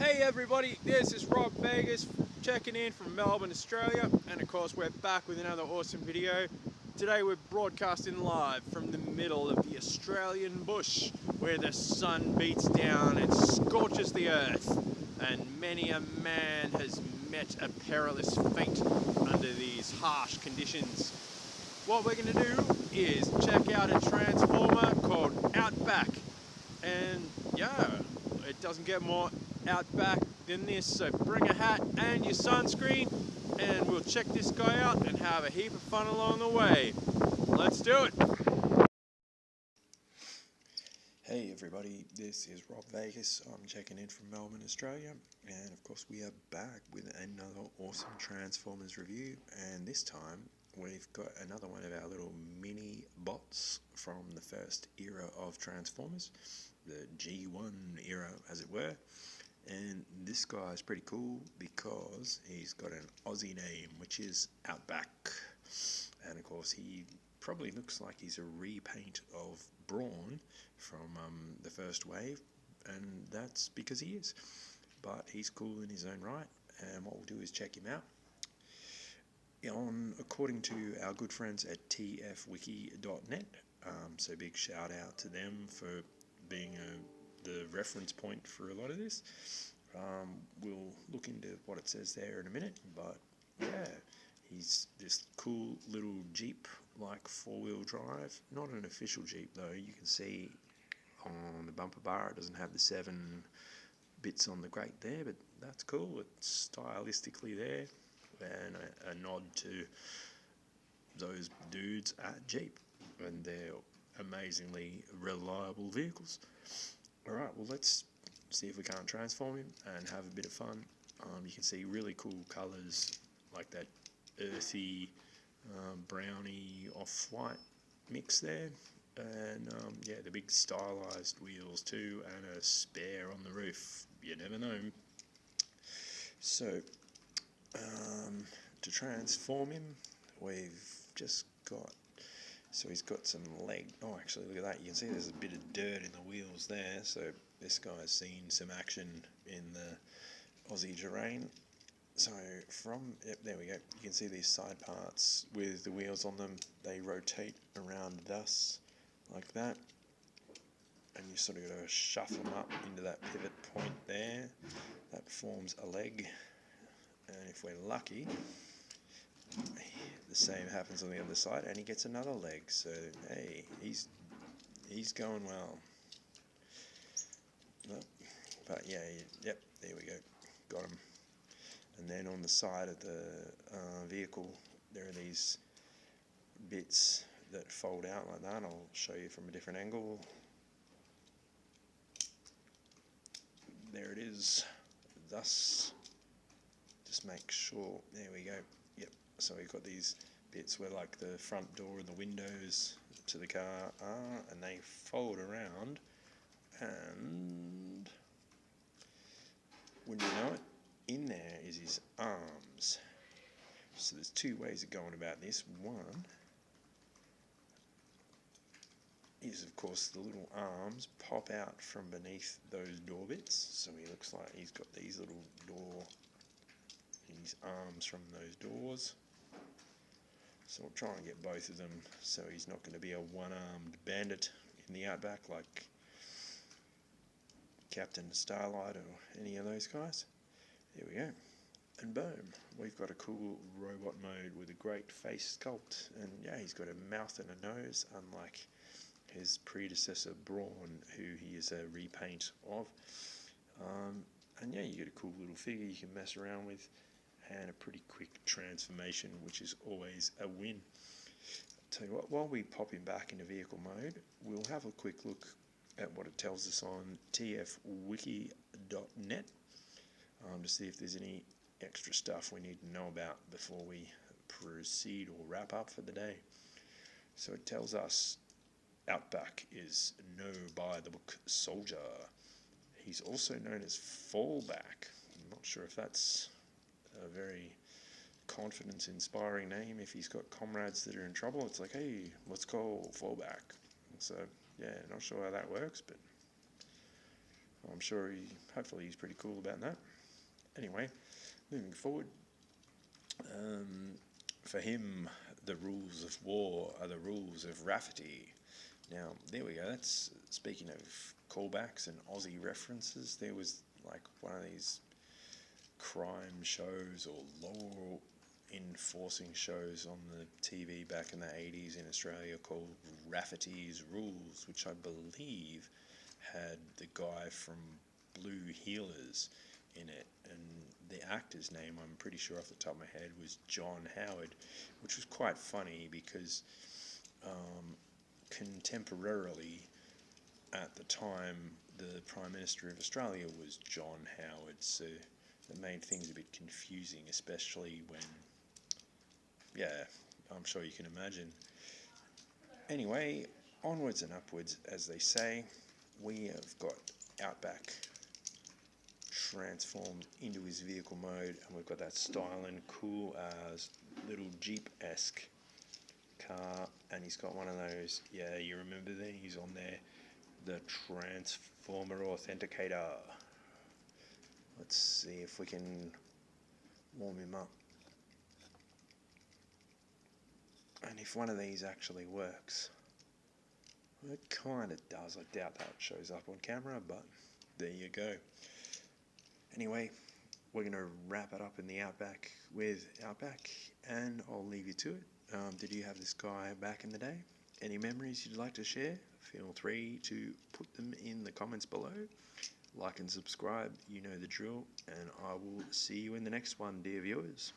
Hey everybody, this is Rob Vegas checking in from Melbourne, Australia, and of course we're back with another awesome video. Today we're broadcasting live from the middle of the Australian bush where the sun beats down and scorches the earth, and many a man has met a perilous fate under these harsh conditions. What we're going to do is check out a transformer called Outback, and yeah, it doesn't get more Outback than this, so bring a hat and your sunscreen and we'll check this guy out and have a heap of fun along the way. Let's do it. Hey everybody, this is Rob Vegas. I'm checking in from Melbourne, Australia, and of course we are back with another awesome Transformers review, and this time we've got another one of our little mini bots from the first era of Transformers, the G1 era as it were. And this guy is pretty cool because he's got an Aussie name, which is Outback. And of course he probably looks like he's a repaint of Brawn from the first wave, and that's because he is. But he's cool in his own right, and what we'll do is check him out. According to our good friends at tfwiki.net, so big shout out to them for being the reference point for a lot of this. We'll look into what it says there in a minute, but yeah, he's this cool little Jeep, like four-wheel drive. Not an official Jeep though. You can see on the bumper bar it doesn't have the 7 bits on the grate there, but that's cool. It's stylistically there, and a nod to those dudes at Jeep and their amazingly reliable vehicles. Alright, well let's see if we can't transform him and have a bit of fun. You can see really cool colours like that earthy, browny, off-white mix there. And yeah, the big stylised wheels too, and a spare on the roof. You never know. So, to transform him, we've just got... So he's got some leg... Oh, actually, look at that. You can see there's a bit of dirt in the wheels there. So this guy's seen some action in the Aussie terrain. So yep, there we go. You can see these side parts with the wheels on them. They rotate around thus, like that. And you sort of got to shuffle them up into that pivot point there. That forms a leg. And if we're lucky, the same happens on the other side, and he gets another leg. So hey, he's going well. But yeah, yep, there we go, got him. And then on the side of the vehicle, there are these bits that fold out like that. I'll show you from a different angle. There it is. Thus, just make sure. There we go. Yep. So we've got these bits where like the front door and the windows to the car are, and they fold around, and when you know it, in there is his arms. So there's two ways of going about this. One is, of course, the little arms pop out from beneath those door bits. So he looks like he's got these little his arms from those doors. So we'll try and get both of them so he's not going to be a one-armed bandit in the Outback like Captain Starlight or any of those guys. There we go. And boom, we've got a cool robot mode with a great face sculpt. And yeah, he's got a mouth and a nose, unlike his predecessor Brawn, who he is a repaint of. And yeah, you get a cool little figure you can mess around with, and a pretty quick transformation, which is always a win. Tell you what, while we pop him back into vehicle mode, we'll have a quick look at what it tells us on tfwiki.net to see if there's any extra stuff we need to know about before we proceed or wrap up for the day. So it tells us Outback is no by-the-book soldier. He's also known as Fallback. I'm not sure if that's a very confidence-inspiring name. If he's got comrades that are in trouble, it's like, hey, let's call Fallback. So yeah, not sure how that works, but I'm sure hopefully he's pretty cool about that. Anyway, moving forward, for him, the rules of war are the rules of Rafferty. Now, there we go. That's speaking of callbacks and Aussie references. There was like one of these crime shows or law enforcing shows on the TV back in the 80s in Australia called Rafferty's Rules, which I believe had the guy from Blue Heelers in it, and the actor's name, I'm pretty sure off the top of my head, was John Howard, which was quite funny because contemporarily at the time the Prime Minister of Australia was John Howard, so that made things a bit confusing, especially when, yeah, I'm sure you can imagine. Anyway, onwards and upwards, as they say. We have got Outback transformed into his vehicle mode, and we've got that styling cool as little Jeep-esque car, and he's got one of those, yeah, you remember these on there, the Transformer Authenticator. Let's see if we can warm him up. And if one of these actually works. It kind of does. I doubt that shows up on camera, but there you go. Anyway, we're going to wrap it up in the Outback with Outback, and I'll leave you to it. Did you have this guy back in the day? Any memories you'd like to share? Feel free to put them in the comments below. Like and subscribe, you know the drill, and I will see you in the next one, dear viewers.